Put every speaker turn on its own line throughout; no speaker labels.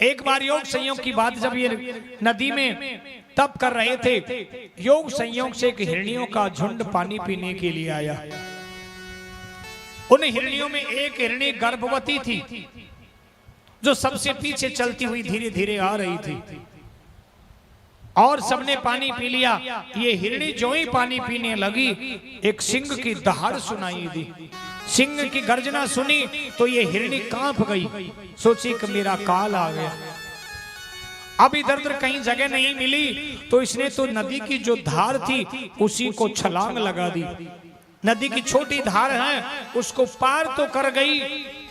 एक बार योग संयोग की बात, जब ये नदी में तप कर रहे थे, योग संयोग से एक हिरणियों का झुंड पानी पीने के लिए आया। उन हिरणियों में एक हिरणी गर्भवती थी, जो सबसे पीछे चलती हुई धीरे धीरे आ रही थी, और सबने पानी पी लिया। ये हिरणी जो ही पानी पीने लगी, एक सिंह की दहाड़ सुनाई दी। सिंह की गर्जना सुनी तो ये हिरणी कांप गई, सोची कि मेरा काल आ गया। अब इधर उधर कहीं जगह नहीं मिली, तो इसने तो नदी की जो धार थी उसी को छलांग लगा दी। नदी की छोटी धार है, उसको पार तो कर गई,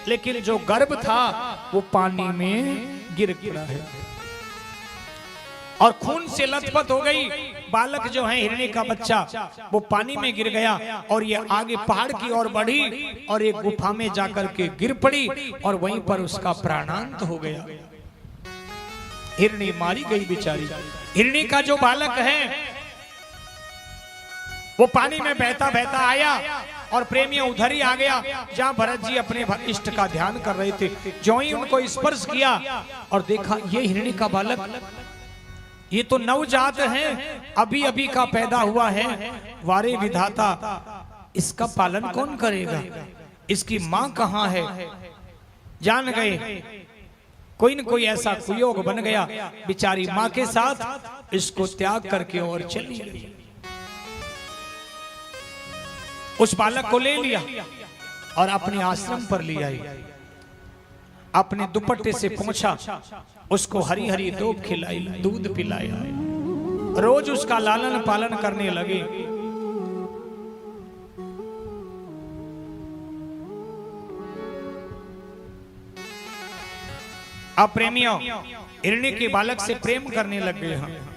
लेकिन जो गर्भ था वो पानी में गिर गिरा है और खून से लथपथ हो गई। बालक जो है, हिरणी का बच्चा, वो पानी में गिर गया और ये आगे पहाड़ की ओर बढ़ी और एक गुफा में जाकर के गिर पड़ी और वहीं पर उसका प्राणांत हो गया। हिरणी मारी गई बेचारी। हिरणी का जो बालक है वो पानी में बहता बहता आया और प्रेमियों उधर ही आ गया जहां भरत जी अपने इष्ट का ध्यान कर रहे थे। जो ही उनको स्पर्श किया और देखा ये हिरणी का बालक, ये तो नवजात है, अभी अभी का पैदा हुआ है। वारे विधाता, इसका पालन कौन करेगा? इसकी मां कहां है? जान गए कोई न कोई ऐसा कुयोग बन गया। बेचारी मां के साथ इसको त्याग करके और चली गई। उस बालक को ले लिया और अपने आश्रम पर ले आई। अपने दुपट्टे से पहुंचा, उसको हरी हरी दूब खिलाई, दूध पिलाया, रोज उसका लालन पालन करने लगे। अब प्रेमियों हिरणी के बालक से प्रेम करने लग गए हैं।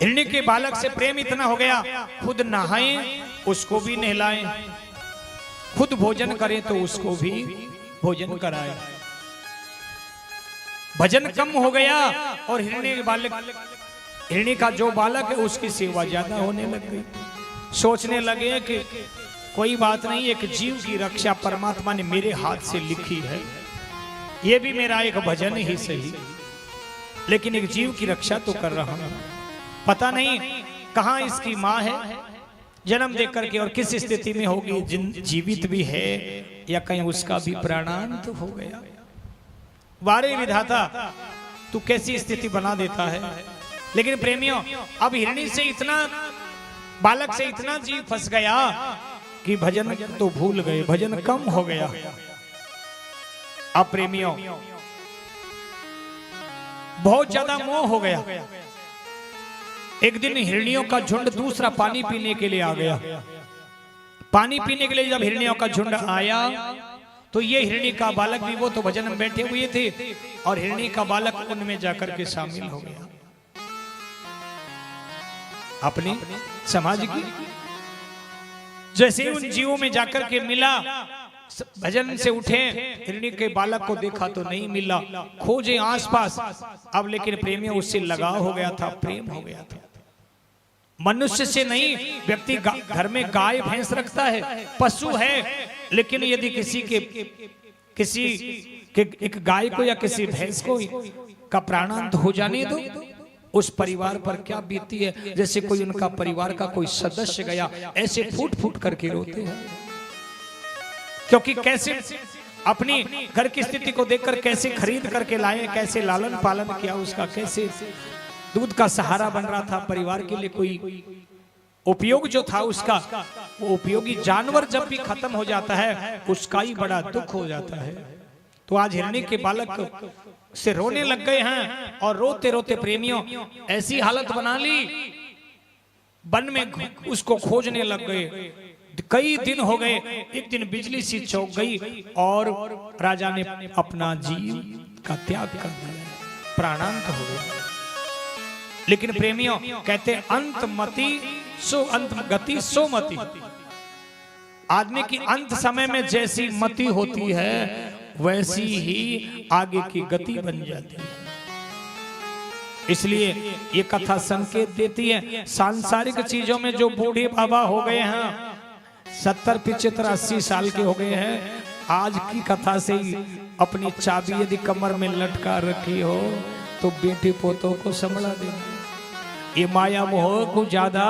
हिरणी के बालक से प्रेम इतना हो गया, खुद नहाएं उसको भी नहलाएं, खुद भोजन करें तो उसको भी भोजन कराएं। भजन कम हो गया और हिरणी का जो बालक है उसकी सेवा ज्यादा होने लग गई। सोचने लगे कि कोई बात नहीं, एक जीव की रक्षा परमात्मा ने मेरे हाथ से लिखी है, ये भी मेरा एक भजन ही सही, लेकिन एक जीव की रक्षा तो कर रहा हूं। पता नहीं कहां इसकी मां है, जन्म दे करके और किस स्थिति में होगी, जीवित भी है या कहीं उसका भी प्राणांत हो गया। वारे विधाता, तू कैसी स्थिति बना देता है। लेकिन प्रेमियों अब हिरणी से इतना, बालक से इतना जीव फंस गया कि भजन तो भूल गए, भजन कम हो गया। अब प्रेमियों बहुत ज्यादा मोह हो गया। एक दिन हिरनियों का झुंड दूसरा पानी पीने के लिए आ गया। पानी पीने के लिए जब हिरनियों का झुंड आया तो ये हिरणी का बालक भी, वो तो भजन में बैठे हुए थे, और हिरणी का बालक उनमें जाकर के शामिल हो गया। अपने समाज की जैसे उन जीवों में जाकर के मिला, भजन से उठे, हिरणी के बालक को देखा तो नहीं मिला, खोजे आसपास। अब लेकिन प्रेमियों उससे लगाव हो गया था, प्रेम हो गया था। मनुष्य से नहीं, व्यक्ति घर में गाय भैंस रखता है, पशु है, लेकिन यदि किसी के एक गाय को या किसी भैंस को का प्राणांत हो जाने दो, उस परिवार पर क्या बीतती है। जैसे कोई उनका परिवार का कोई सदस्य गया, ऐसे फूट फूट करके रोते हैं, क्योंकि कैसे अपनी घर की स्थिति को देखकर कैसे खरीद करके लाए, कैसे लालन पालन किया उसका, कैसे दूध का सहारा बन रहा था परिवार के लिए, कोई उपयोग जो था उसका, वो उपयोगी जानवर जब भी खत्म हो जाता है उसका ही बड़ा दुख हो जाता है। तो आज हिरणी के बालक से रोने लग गए हैं और रोते रोते प्रेमियों ऐसी हालत बना ली, वन में उसको खोजने लग गए। कई दिन हो गए, एक दिन बिजली सी चौंक गई और राजा ने अपना जीव का त्याग कर दिया, प्राणांत हो गया। लेकिन प्रेमियों कहते अंत मति सो अंत गति सो मति। आदमी की अंत समय में जैसी मति होती है वैसी ही आगे की गति बन जाती है। इसलिए ये कथा संकेत देती है, सांसारिक चीजों में जो बूढ़े बाबा हो गए हैं, 70, 75, 80 साल के हो गए हैं, आज की कथा से ही अपनी चाबी यदि कमर में लटका रखी हो तो बेटे पोतों को संभला देना। ये माया मोह को ज्यादा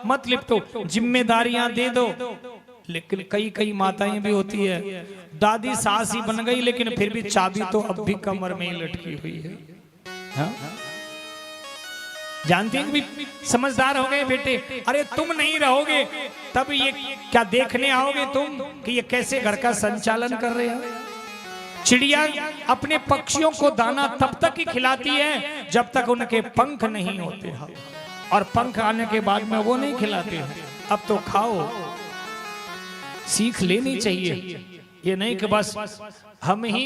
मत लिपटो, जिम्मेदारियां दे दो। लेकिन कई कई माताएं भी होती है, दादी सास ही बन गई लेकिन फिर भी चाबी तो अब भी कमर में ही लटकी हुई है। हाँ? जानती हैं भी समझदार हो गए बेटे, अरे तुम नहीं रहोगे तब ये क्या देखने आओगे तुम कि ये कैसे घर का संचालन कर रहे हैं। चिड़िया अपने पक्षियों को दाना तब तक ही खिलाती है जब तक उनके पंख नहीं होते हैं, और पंख आने के बाद में वो नहीं खिलाते हैं। अब तो खाओ, सीख लेनी चाहिए। ये नहीं कि बस हम ही